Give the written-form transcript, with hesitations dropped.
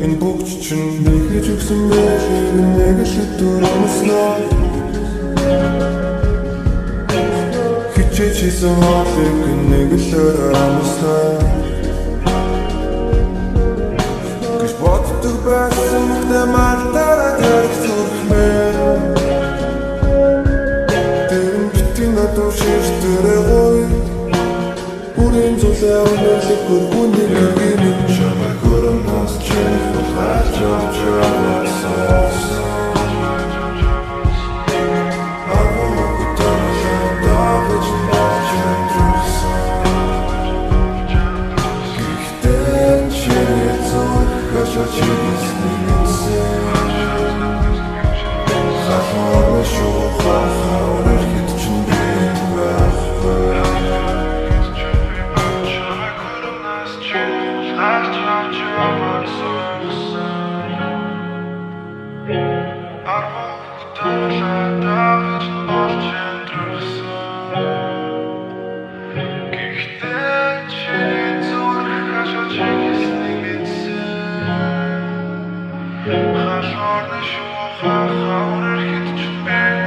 Энэ бүгд чинь нэгэж өгсөн мэрэг нэг л дөрмөснөө хичээж хийсэн хоолыг нэг л амснаа гэж боддог байсан мартаараа дэрх зүрхмээ тэр битгий надад ширтэрээ гой бүрэн зүйлээ өнөрлөг бүргүүний нэгэн чамайг хөрөнөөс чинь Хашорны шуха хаурер хит чүбэ